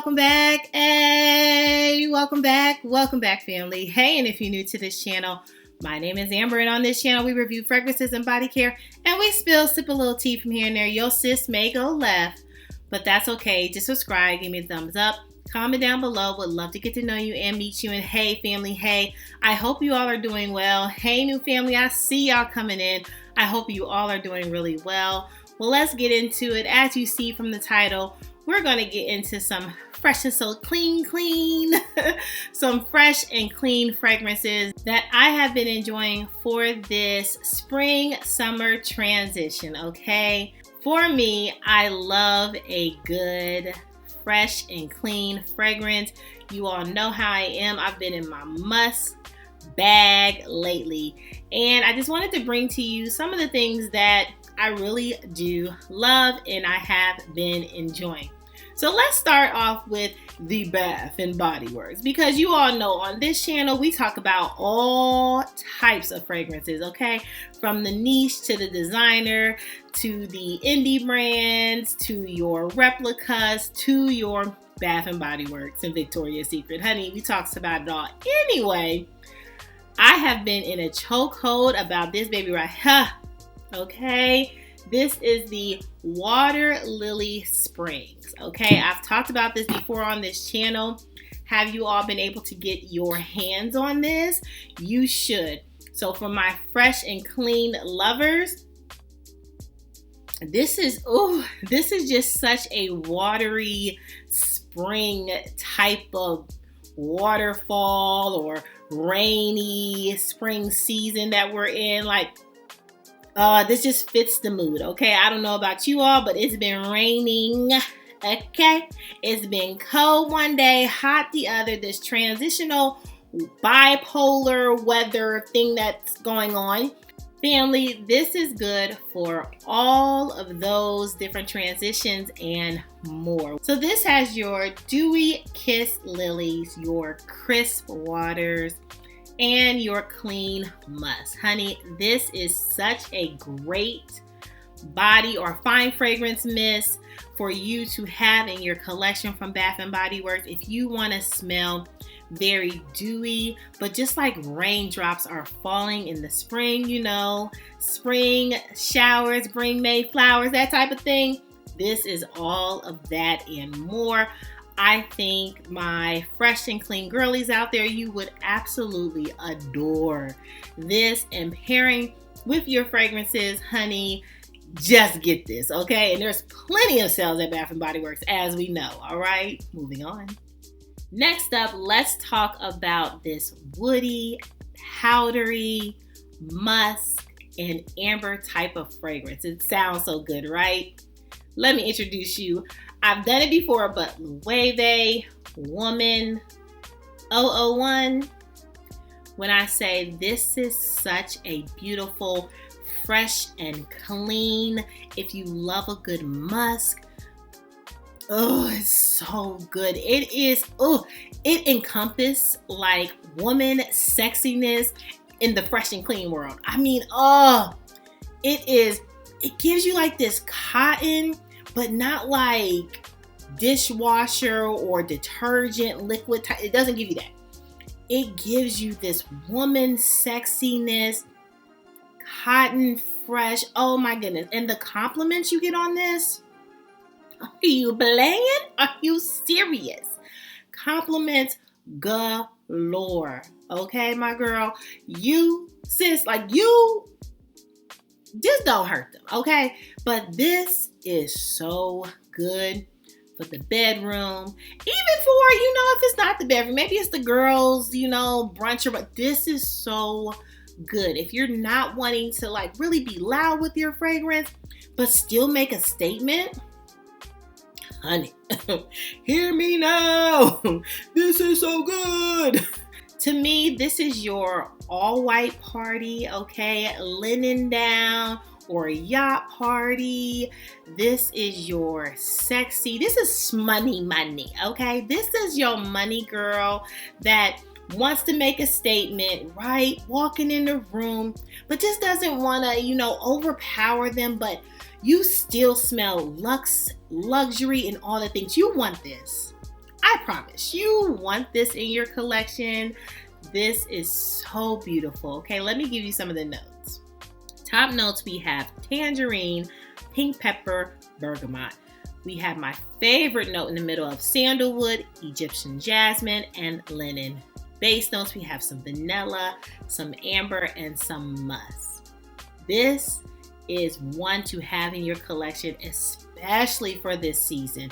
welcome back. Hey, welcome back. Welcome back, family. Hey, and if you're new to this channel, my name is Amber, and on this channel, we review fragrances and body care, and we sip a little tea from here and there. Your sis may go left, but that's okay. Just subscribe, give me a thumbs up, comment down below. Would love to get to know you and meet you. And hey, family, hey, I hope you all are doing well. Hey, new family, I see y'all coming in. I hope you all are doing really well. Well, let's get into it. As you see from the title, we're going to get into some fresh and so clean, some fresh and clean fragrances that I have been enjoying for this spring-summer transition, okay? For me, I love a good, fresh and clean fragrance. You all know how I am. I've been in my Musk bag lately, and I just wanted to bring to you some of the things that I really do love and I have been enjoying. So let's start off with the Bath and Body Works, because you all know on this channel we talk about all types of fragrances, okay? From the niche to the designer to the indie brands to your replicas to your Bath and Body Works and Victoria's Secret. Honey, we talks about it all. Anyway, I have been in a chokehold about this baby right here. Okay, this is the Water Lily Springs. Okay, I've talked about this before on this channel. Have you all been able to get your hands on this? You should. So for my fresh and clean lovers, this is just such a watery spring type of waterfall or rainy spring season that we're in. Like, this just fits the mood, okay? I don't know about you all, but it's been raining, okay? It's been cold one day, hot the other. This transitional bipolar weather thing that's going on. Family, this is good for all of those different transitions and more. So this has your dewy kiss lilies, your crisp waters, and your clean musk. Honey, this is such a great body or fine fragrance mist for you to have in your collection from Bath and Body Works if you want to smell very dewy, but just like raindrops are falling in the spring, you know, spring showers bring May flowers, that type of thing. This is all of that and more. I think my fresh and clean girlies out there, you would absolutely adore this, and pairing with your fragrances, honey, just get this, okay? And there's plenty of sales at Bath & Body Works, as we know, all right? Moving on. Next up, let's talk about this woody, powdery, musk, and amber type of fragrance. It sounds so good, right? Let me introduce you. I've done it before, but loewe Woman 001. When I say this is such a beautiful, fresh and clean, if you love a good musk, oh, it's so good. It is, it encompasses like woman sexiness in the fresh and clean world. I mean, it gives you like this cotton, but not like dishwasher or detergent liquid type. It doesn't give you that. It gives you this woman sexiness, cotton fresh. Oh my goodness. And the compliments you get on this, are you playing? Are you serious? Compliments galore. Okay, my girl. You, sis, like you, just don't hurt them, okay? But this is so good for the bedroom. Even for, if it's not the bedroom, maybe it's the girls, brunch, but this is so good. If you're not wanting to like really be loud with your fragrance, but still make a statement, honey, hear me now. This is so good. To me, this is your all-white party, okay? Linen down or yacht party. This is your sexy, this is money, okay? This is your money girl that wants to make a statement, right? Walking in the room, but just doesn't want to, overpower them, but you still smell luxury and all the things. You want this. I promise you want this in your collection. This is so beautiful. Okay, let me give you some of the notes. Top notes, we have tangerine, pink pepper, bergamot. We have my favorite note in the middle of sandalwood, Egyptian jasmine, and linen. Base notes, we have some vanilla, some amber, and some musk. This is one to have in your collection, especially for this season.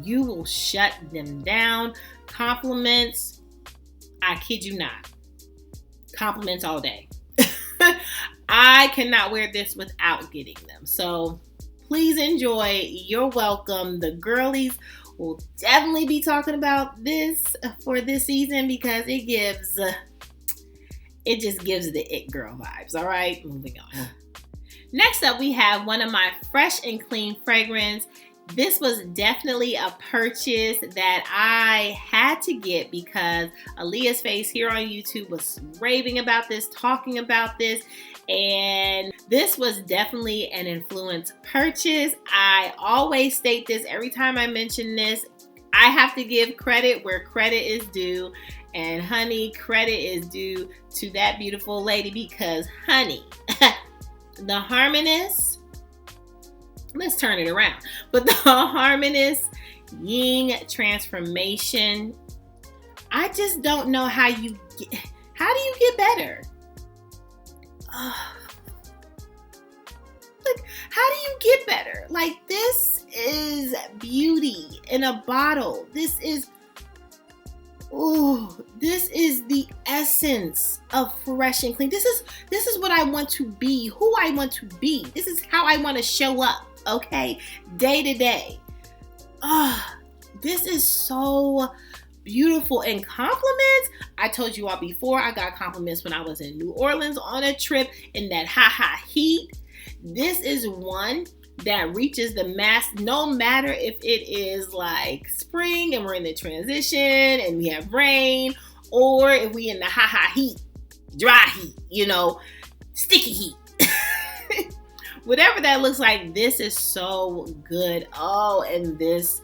You will shut them down. Compliments, I kid you not. Compliments all day. I cannot wear this without getting them. So please enjoy. You're welcome. The girlies will definitely be talking about this for this season because it just gives the it girl vibes. All right, moving on. Next up, we have one of my fresh and clean fragrance. This was definitely a purchase that I had to get because Aaliyah's Face here on YouTube was raving about this, talking about this, and this was definitely an influence purchase. I always state this every time I mention this. I have to give credit where credit is due, and honey, credit is due to that beautiful lady because honey, the harmonist, let's turn it around. But the harmonist Yin Transformation, I just don't know how do you get better? Like, how do you get better? Like, this is beauty in a bottle. This is the essence of fresh and clean. This is what I want to be, who I want to be. This is how I want to show up, okay? Day to day. This is so beautiful. And compliments, I told you all before, I got compliments when I was in New Orleans on a trip in that heat. This is one that reaches the mass, no matter if it is like spring and we're in the transition and we have rain, or if we in the heat, dry heat, sticky heat. Whatever that looks like, this is so good. Oh, and this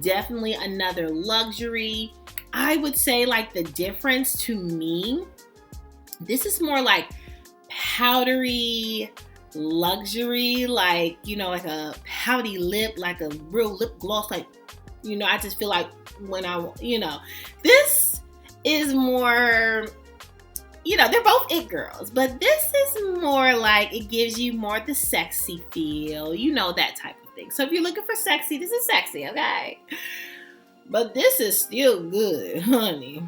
definitely another luxury. I would say like the difference to me, this is more like powdery luxury, like, like a pouty lip, like a real lip gloss, like, I just feel like when this is more, they're both it girls, but this is more like, it gives you more the sexy feel, that type of thing. So if you're looking for sexy, this is sexy, okay? But this is still good, honey.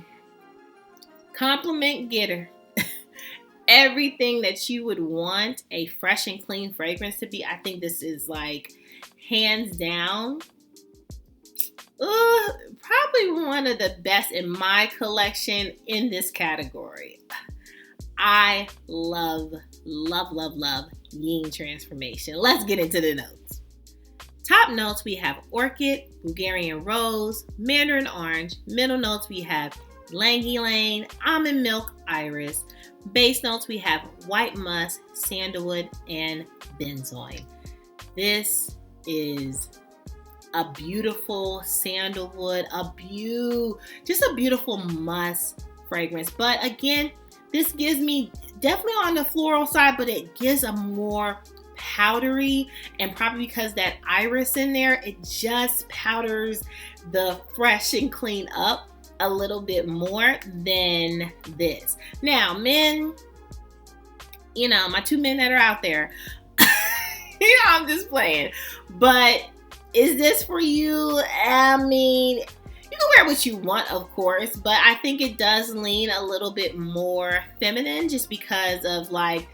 Compliment getter. Everything that you would want a fresh and clean fragrance to be, I think this is like hands down, probably one of the best in my collection in this category. I love, love, love, love Yin Transformation. Let's get into the notes. Top notes, we have orchid, Bulgarian rose, mandarin orange. Middle notes, we have ylang ylang, almond milk, iris. Base notes, we have white musk, sandalwood, and benzoin. This is a beautiful sandalwood, just a beautiful musk fragrance. But again, this gives me definitely on the floral side, but it gives a more powdery, and probably because that iris in there, it just powders the fresh and clean up a little bit more than this. Now, men, my two men that are out there, I'm just playing, but is this for you? I mean, you can wear what you want, of course, but I think it does lean a little bit more feminine just because of like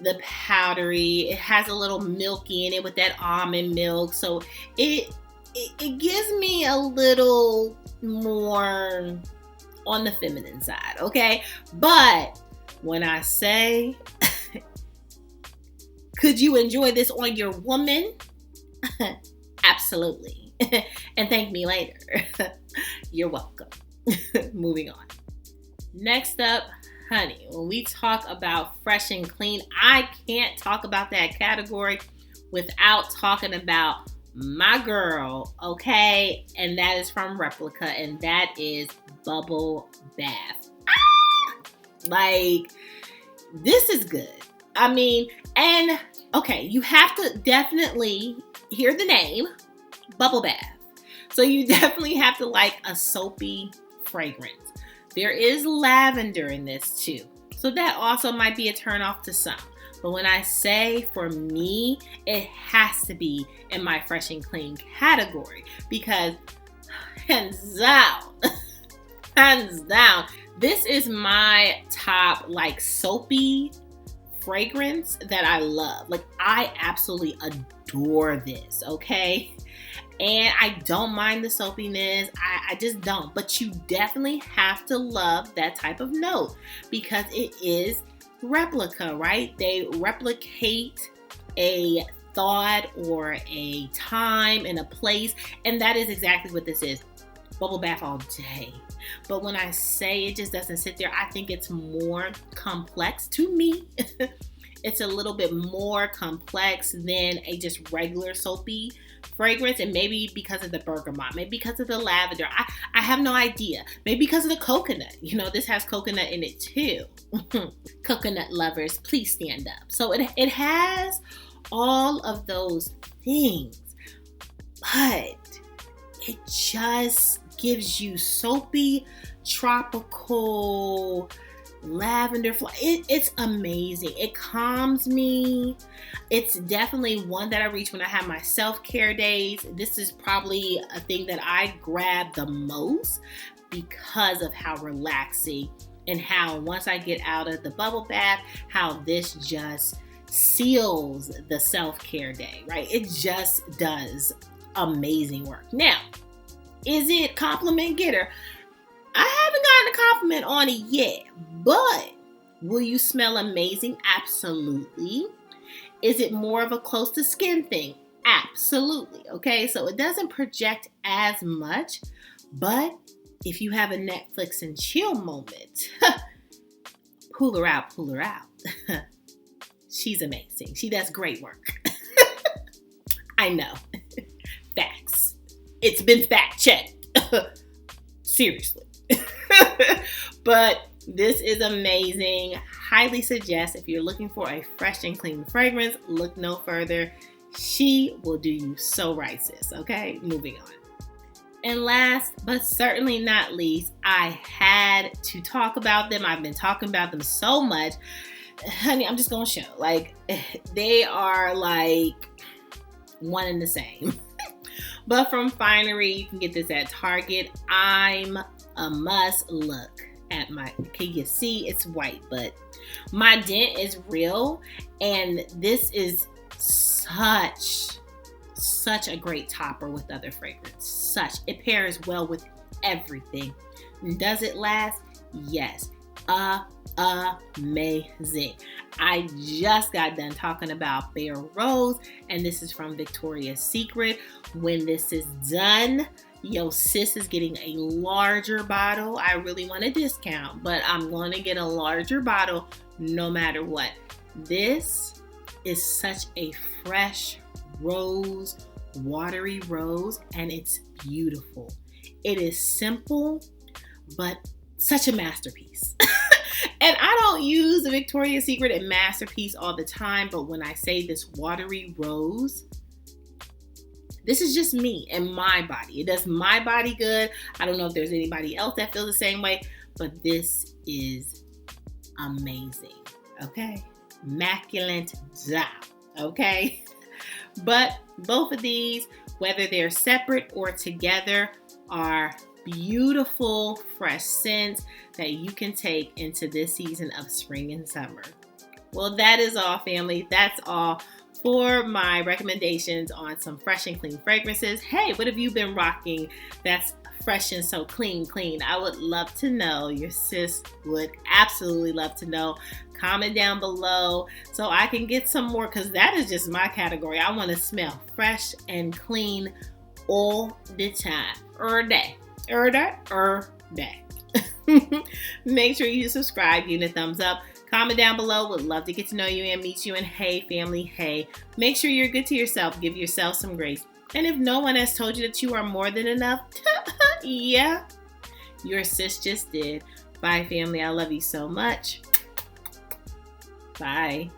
the powdery. It has a little milky in it with that almond milk, so it gives me a little more on the feminine side, okay? But when I say, could you enjoy this on your woman? Absolutely. And thank me later. You're welcome. Moving on. Next up, honey. When we talk about fresh and clean, I can't talk about that category without talking about my girl, okay? And that is from Replica, and that is Bubble Bath. Like, this is good. I mean, and okay, you have to definitely hear the name, Bubble Bath. So you definitely have to like a soapy fragrance. There is lavender in this too. So that also might be a turn off to some. But when I say for me, it has to be in my fresh and clean category because hands down, this is my top like soapy fragrance that I love. Like I absolutely adore this, okay? And I don't mind the soapiness. I just don't. But you definitely have to love that type of note because it is Replica, right? They replicate a thought or a time and a place. And that is exactly what this is. Bubble bath all day. But when I say it just doesn't sit there, I think it's more complex to me. It's a little bit more complex than a just regular soapy fragrance, and maybe because of the bergamot, maybe because of the lavender. I have no idea. Maybe because of the coconut. You know, this has coconut in it too. Coconut lovers, please stand up. So it has all of those things, but it just gives you soapy, tropical, lavender it's amazing. It calms me. It's definitely one that I reach when I have my self-care days. This is probably a thing that I grab the most because of how relaxing and how once I get out of the bubble bath, how this just seals the self-care day, right? It just does amazing work. Now, is it compliment getter? I haven't gotten a compliment on it yet, but will you smell amazing? Absolutely. Is it more of a close to skin thing? Absolutely. Okay, so it doesn't project as much, but if you have a Netflix and chill moment, pull her out. She's amazing. She does great work. I know. Facts. It's been fact checked. Seriously. But this is amazing. Highly suggest if you're looking for a fresh and clean fragrance, look no further. She will do you so right, sis. Okay, moving on. And last but certainly not least, I had to talk about them. I've been talking about them so much. Honey, I'm just gonna show. Like, they are like one and the same. But from Finery, you can get this at Target. I'm A Musk. Look at my, can you see? It's white, but my dent is real. And this is such a great topper with other fragrance. It pairs well with everything. Does it last? Yes. Amazing. I just got done talking about Bare Rose, and this is from Victoria's Secret. When this is done, yo sis is getting a larger bottle. I really want a discount, but I'm going to get a larger bottle no matter what. This is such a fresh rose, watery rose, and it's beautiful. It is simple, but such a masterpiece. And I don't use the Victoria's Secret and Masterpiece all the time, but when I say this watery rose, this is just me and my body. It does my body good. I don't know if there's anybody else that feels the same way, but this is amazing. Okay? Immaculate job. Okay? But both of these, whether they're separate or together, are beautiful, fresh scents that you can take into this season of spring and summer. Well, that is all, family. That's all for my recommendations on some fresh and clean fragrances. Hey, what have you been rocking that's fresh and so clean? I would love to know. Your sis would absolutely love to know. Comment down below so I can get some more, because that is just my category. I want to smell fresh and clean all the time. Day. Make sure you subscribe, give it a thumbs up, Comment down below. Would love to get to know you and meet you. And hey, family, hey, make sure you're good to yourself. Give yourself some grace. And if no one has told you that you are more than enough, yeah, your sis just did. Bye, family. I love you so much. Bye.